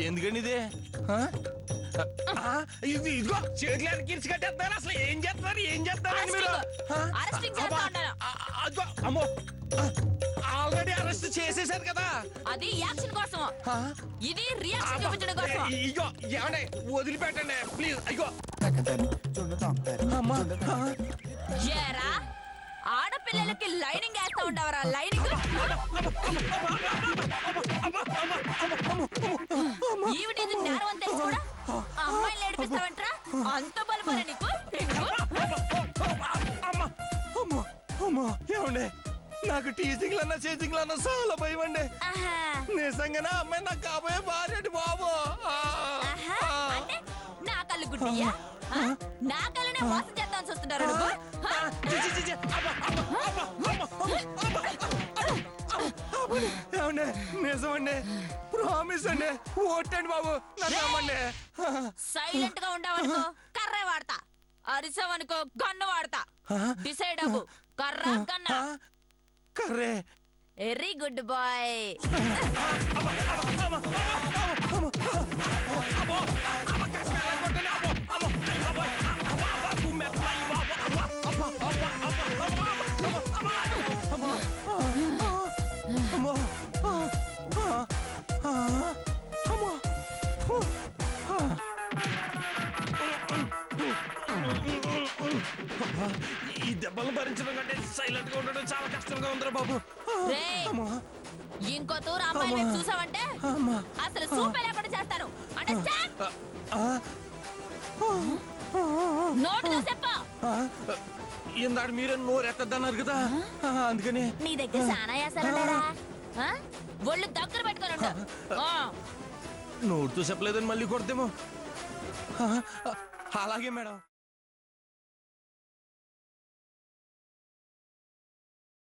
ఎందుకండి ఇదే ఇదిగో చేతులు కిరిచి కట్టేస్తున్నారు. అసలు ఏం చేస్తున్నారు మీరు? అదిగో అమ్మో, ఆల్రెడీ అరెస్ట్ చేసేసారు కదా. అది యాక్షన్ కోసం, ఇది రియాక్షన్ చూపించడం కోసం. ఇగో ఏమండి వదిలిపెట్టండి ప్లీజ్. అయ్యో ఏరా ఆడపిల్లలకి లైనింగ్ వేస్తా ఉండవరా? లైనింగ్ ఈవిడ నేరం అని తెలిసి కూడా అమ్మాయిని ఏడిపిస్తావంటరా? అంత బలపరా నీకు? ఏమండి నాకు టీచింగ్ లన్నా చేసింగ్ లన్నా చాలా భయం అండి. నిజంగానే అమ్మాయి నాకు కాబోయే భార్య బాబు. అంటే నా కళ్ళు గుడ్డియా? నా కళ్ళనే మోసం చేద్దామని చూస్తున్నారు నువ్వు? ఏమండి నిజమండి, ప్రామిస్ అండి, ఓటండి బాబు నమ్మండి. సైలెంట్ గా ఉండవనుకో కర్రే వాడతా, అరిసావనుకో గన్ను వాడతా. డిసైడ్ అవ్వు, కర్ర గన్న. కర్రే. Very good boy. ఈ దెబ్బలు భరించడం కంటే సైలెంట్ గా ఉండడం చాలా కష్టంగా ఉందిరా బాబు. ఇంకో తూరు అమ్మాయి చూసావంటే అసలు సూపర్ లేకుండా చేస్తాను. నోటుతో చెప్పు. ఇందాడు మీరే నోరు ఎత్తద్దన్నారు కదా, అందుకని. నీ దగ్గర చాలా యాసాలున్నారా? ఒళ్ళు దగ్గర పెట్టుకొని ఉంటా. నోరుతో చెప్పలేదని మళ్ళీ కొడతామో. అలాగే మేడం.